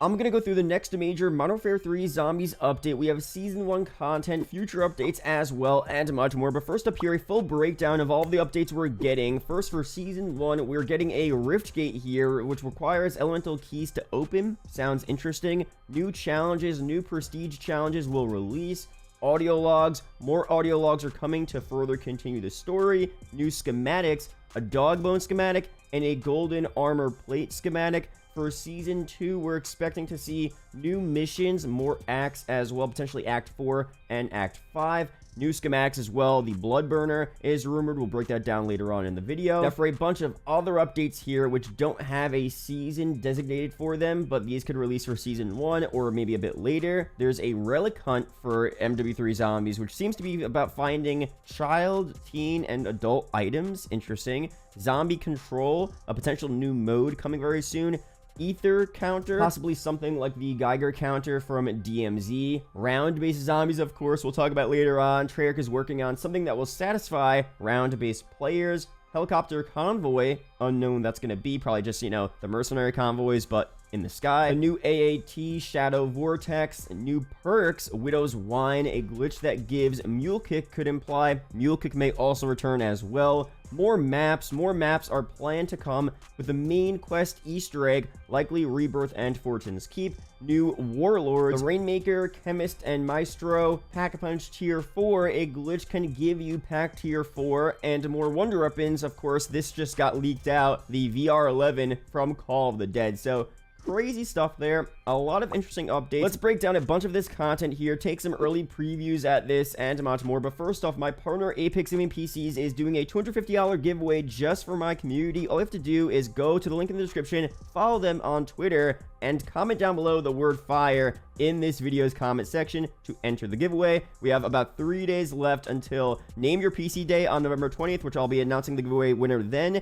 I'm going to go through the next major Modern Warfare 3 Zombies update. We have Season 1 content, future updates as well, and much more. But first up here, a full breakdown of all of the updates we're getting. First, for Season 1, we're getting a Rift Gate here, which requires elemental keys to open. Sounds interesting. New challenges, new prestige challenges will release. Audio logs, more audio logs are coming to further continue the story. New schematics, a dog bone schematic, and a golden armor plate schematic. For Season 2, we're expecting to see new missions, more acts as well, potentially Act 4 and Act 5. New schematics as well. The Blood Burner is rumored. We'll break that down later on in the video. Now, for a bunch of other updates here, which don't have a season designated for them, but these could release for Season 1 or maybe a bit later. There's a relic hunt for MW3 Zombies, which seems to be about finding child, teen, and adult items. Interesting. Zombie Control, a potential new mode coming very soon. Ether counter, possibly something like the Geiger counter from DMZ. Round-based zombies, of course, we'll talk about later on. Treyarch is working on something that will satisfy round-based players. Helicopter convoy, unknown that's going to be, probably just, you know, the mercenary convoys, but in the sky. A new AAT, Shadow Vortex, new perks, Widow's Wine, a glitch that gives Mule Kick could imply. Mule Kick may also return as well. More maps are planned to come with the main quest Easter egg, likely Rebirth and Fortune's Keep. New Warlords, the Rainmaker, Chemist, and Maestro. Pack-a-Punch Tier 4, a glitch can give you Pack Tier 4, and more Wonder Weapons. Of course, this just got leaked out, the VR11 from Call of the Dead. So, crazy stuff there, a lot of interesting updates. Let's break down a bunch of this content here, take some early previews at this and much more. But first off, my partner Apex Gaming PCs is doing a $250 giveaway just for my community. All you have to do is go to the link in the description, follow them on Twitter, and comment down below the word fire in this video's comment section to enter the giveaway. We have about 3 days left until Name Your PC Day on November 20th, which I'll be announcing the giveaway winner then.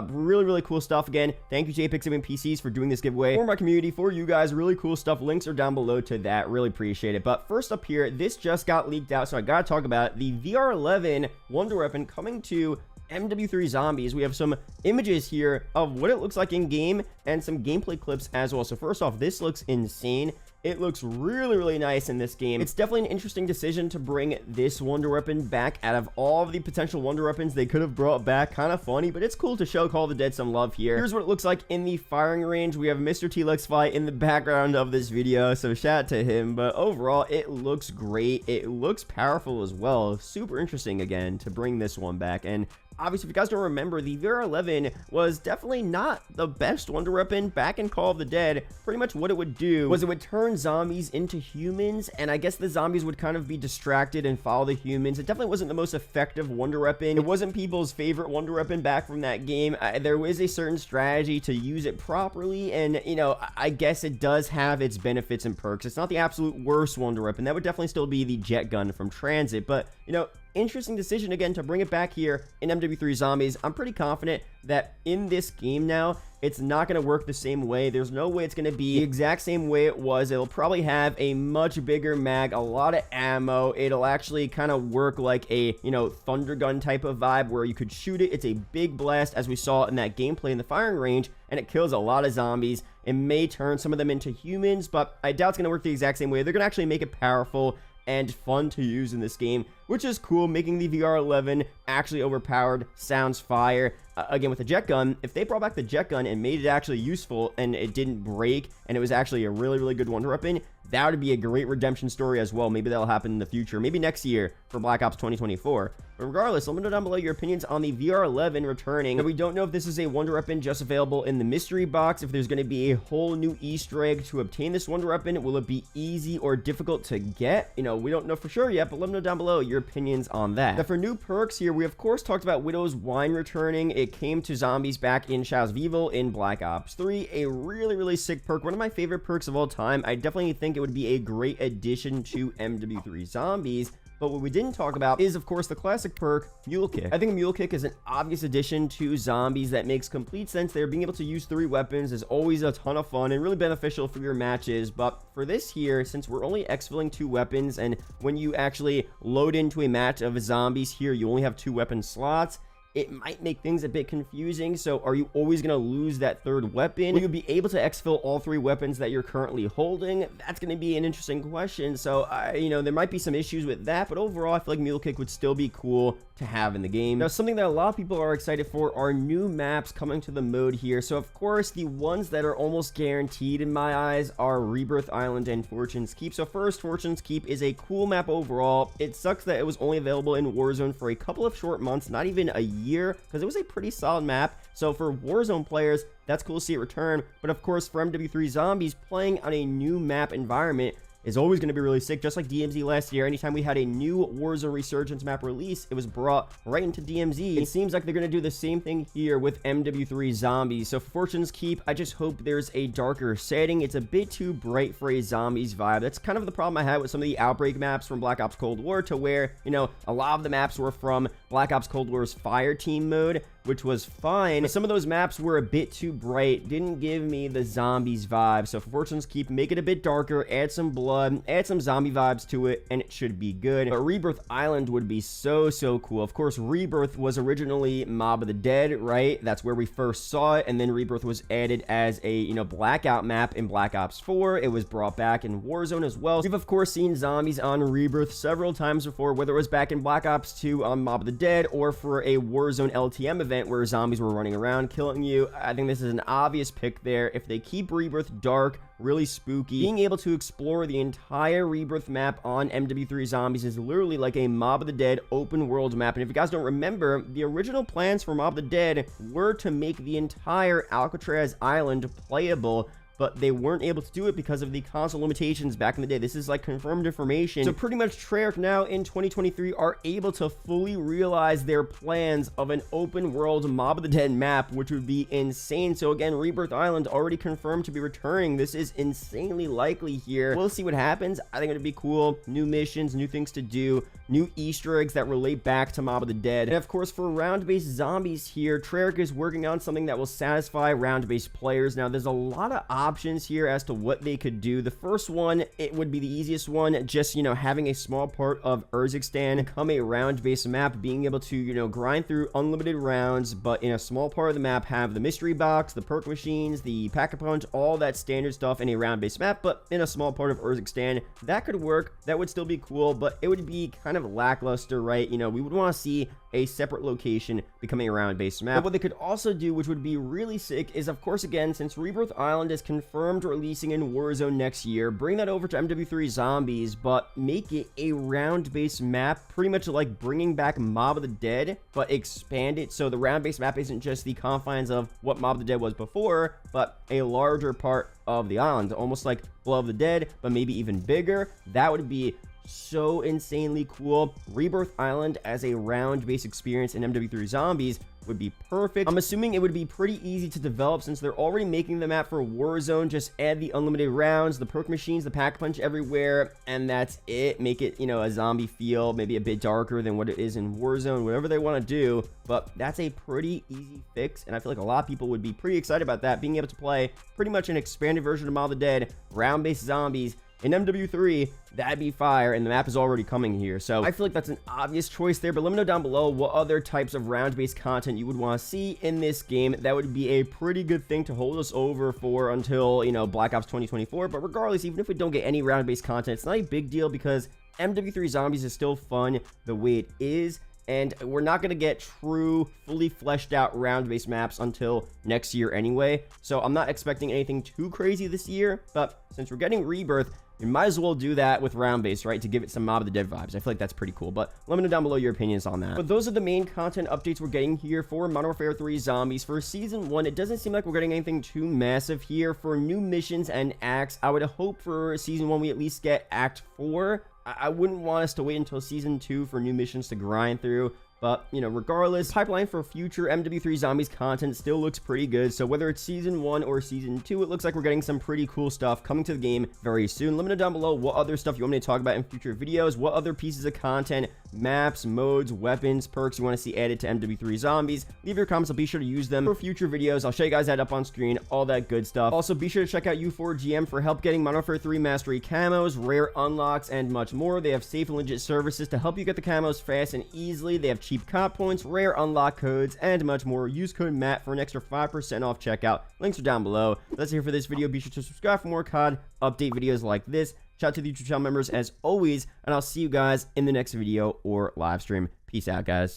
Really cool stuff. Again, thank you to Apex Gaming PCs for doing this giveaway for my community, for you guys. Really cool stuff. Links are down below to that. Really appreciate it. But first up here, this just got leaked out, so I gotta talk about the VR11 Wonder Weapon coming to MW3 Zombies. We have some images here of what it looks like in game and some gameplay clips as well. So first off, this looks insane. It looks really nice in this game. It's definitely an interesting decision to bring this Wonder Weapon back. Out of all of the potential Wonder Weapons they could have brought back, kind of funny, but it's cool to show Call of the Dead some love here. Here's what it looks like in the firing range. We have Mr. T-Lex Fly in the background of this video, so shout out to him. But overall, it looks great. It looks powerful as well. Super interesting, again, to bring this one back. And obviously, if you guys don't remember, the VR11 was definitely not the best Wonder Weapon back in Call of the Dead. Pretty much what it would do was it would turn zombies into humans, and I guess the zombies would kind of be distracted and follow the humans. It definitely wasn't the most effective Wonder Weapon. It wasn't people's favorite Wonder Weapon back from that game. There was a certain strategy to use it properly, and, you know, I guess it does have its benefits and perks. It's not the absolute worst Wonder Weapon. That would definitely still be the jet gun from Transit, but, you know, interesting decision again to bring it back here in MW3 Zombies. I'm pretty confident that in this game now, it's not going to work the same way. There's no way it's going to be the exact same way it was. It'll probably have a much bigger mag, a lot of ammo. It'll actually kind of work like a, you know, thunder gun type of vibe where you could shoot it. It's a big blast, as we saw in that gameplay in the firing range, and it kills a lot of zombies. It may turn some of them into humans, but I doubt it's going to work the exact same way. They're going to actually make it powerful and fun to use in this game, which is cool. Making the VR11 actually overpowered sounds fire. Again, with the jet gun, if they brought back the jet gun and made it actually useful and it didn't break and it was actually a really good Wonder Weapon, that would be a great redemption story as well. Maybe that'll happen in the future, maybe next year for Black Ops 2024. But regardless, let me know down below your opinions on the VR11 returning. Now, we don't know if this is a Wonder Weapon just available in the mystery box, if there's going to be a whole new Easter egg to obtain this Wonder Weapon. Will it be easy or difficult to get? You know, we don't know for sure yet, but let me know down below your opinions on that. Now, for new perks here, we of course talked about Widow's Wine returning. It came to zombies back in Shadows of Evil in Black Ops 3. A really sick perk, one of my favorite perks of all time. I definitely think it would be a great addition to MW3 Zombies. But what we didn't talk about is, of course, the classic perk, Mule Kick. I think Mule Kick is an obvious addition to zombies that makes complete sense there. Being able to use 3 weapons is always a ton of fun and really beneficial for your matches. But for this here, since we're only exfilling 2 weapons, and when you actually load into a match of zombies here, you only have 2 weapon slots, it might make things a bit confusing. So are you always going to lose that third weapon? Will you be able to exfil all 3 weapons that you're currently holding? That's going to be an interesting question. So, you know, there might be some issues with that, but overall, I feel like Mule Kick would still be cool to have in the game. Now, something that a lot of people are excited for are new maps coming to the mode here. So, of course, the ones that are almost guaranteed in my eyes are Rebirth Island and Fortune's Keep. So, first, Fortune's Keep is a cool map overall. It sucks that it was only available in Warzone for a couple of short months, not even a year, because it was a pretty solid map. So, for Warzone players, that's cool to see it return. But, of course, for MW3 Zombies, playing on a new map environment is always going to be really sick. Just like DMZ last year, anytime we had a new Warzone Resurgence map release, it was brought right into DMZ. It seems like they're going to do the same thing here with MW3 Zombies. So for Fortune's Keep, I just hope there's a darker setting. It's a bit too bright for a Zombies vibe. That's kind of the problem I had with some of the Outbreak maps from Black Ops Cold War, to where, you know, a lot of the maps were from Black Ops Cold War's Fire Team mode, which was fine, but some of those maps were a bit too bright, didn't give me the Zombies vibe. So for Fortune's Keep, make it a bit darker, add some blood, add some zombie vibes to it, and it should be good. But Rebirth Island would be so cool. Of course, Rebirth was originally Mob of the Dead, right? That's where we first saw it, and then Rebirth was added as a, you know, blackout map in Black Ops 4. It was brought back in Warzone as well. We've, of course, seen zombies on Rebirth several times before, whether it was back in Black Ops 2 on Mob of the Dead, or for a Warzone LTM event where zombies were running around killing you. I think this is an obvious pick there. If they keep Rebirth dark, really spooky, being able to explore the entire Rebirth map on MW3 Zombies is literally like a Mob of the Dead open world map. And if you guys don't remember, the original plans for Mob of the Dead were to make the entire Alcatraz Island playable, but they weren't able to do it because of the console limitations back in the day. This is like confirmed information. So pretty much Treyarch now in 2023 are able to fully realize their plans of an open world Mob of the Dead map, which would be insane. So again, Rebirth Island already confirmed to be returning. This is insanely likely here. We'll see what happens. I think it'd be cool. New missions, new things to do, new Easter eggs that relate back to Mob of the Dead. And of course, for round-based zombies here, Treyarch is working on something that will satisfy round-based players. Now, there's a lot of options here as to what they could do. The first one, it would be the easiest one, just, you know, having a small part of Urzikstan become a round-based map, being able to, you know, grind through unlimited rounds, but in a small part of the map have the mystery box, the perk machines, the pack-a-punch, all that standard stuff in a round-based map, but in a small part of Urzikstan. That could work. That would still be cool, but it would be kind of lackluster, right? You know, we would want to see a separate location becoming a round-based map. But what they could also do, which would be really sick, is, of course, again, since Rebirth Island is confirmed releasing in Warzone next year, bring that over to MW3 Zombies, but make it a round-based map, pretty much like bringing back Mob of the Dead, but expand it so the round-based map isn't just the confines of what Mob of the Dead was before, but a larger part of the island, almost like Blood of the Dead, but maybe even bigger. That would be so insanely cool. Rebirth Island as a round-based experience in MW3 Zombies would be perfect. I'm assuming it would be pretty easy to develop since they're already making the map for Warzone. Just add the unlimited rounds, the perk machines, the pack punch everywhere, and that's it. Make it, you know, a zombie feel, maybe a bit darker than what it is in Warzone, whatever they want to do. But that's a pretty easy fix, and I feel like a lot of people would be pretty excited about that, being able to play pretty much an expanded version of Mob of the Dead, round-based zombies in MW3. That'd be fire, and the map is already coming here. So I feel like that's an obvious choice there, but let me know down below what other types of round-based content you would want to see in this game. That would be a pretty good thing to hold us over for until, you know, Black Ops 2024. But regardless, even if we don't get any round-based content, it's not a big deal because MW3 Zombies is still fun the way it is. And we're not going to get true, fully fleshed out round-based maps until next year anyway. So I'm not expecting anything too crazy this year. But since we're getting Rebirth, you might as well do that with round-based, right? To give it some Mob of the Dead vibes. I feel like that's pretty cool. But let me know down below your opinions on that. But those are the main content updates we're getting here for Modern Warfare 3 Zombies. For Season 1, it doesn't seem like we're getting anything too massive here. For new missions and acts, I would hope for Season 1 we at least get Act 4. I wouldn't want us to wait until Season 2 for new missions to grind through. But, you know, regardless, pipeline for future MW3 Zombies content still looks pretty good. So whether it's Season 1 or Season 2, it looks like we're getting some pretty cool stuff coming to the game very soon. Let me know down below what other stuff you want me to talk about in future videos, what other pieces of content maps, modes, weapons, perks you want to see added to MW3 Zombies. Leave your comments, I'll be sure to use them for future videos. I'll show you guys that up on screen, all that good stuff. Also, be sure to check out U4GM for help getting Modern Warfare 3 Mastery camos, rare unlocks, and much more. They have safe and legit services to help you get the camos fast and easily. They have cheap comp points, rare unlock codes, and much more. Use code MATT for an extra 5% off checkout. Links are down below. That's it here for this video. Be sure to subscribe for more COD update videos like this. Shout out to the YouTube channel members as always, and I'll see you guys in the next video or live stream. Peace out, guys.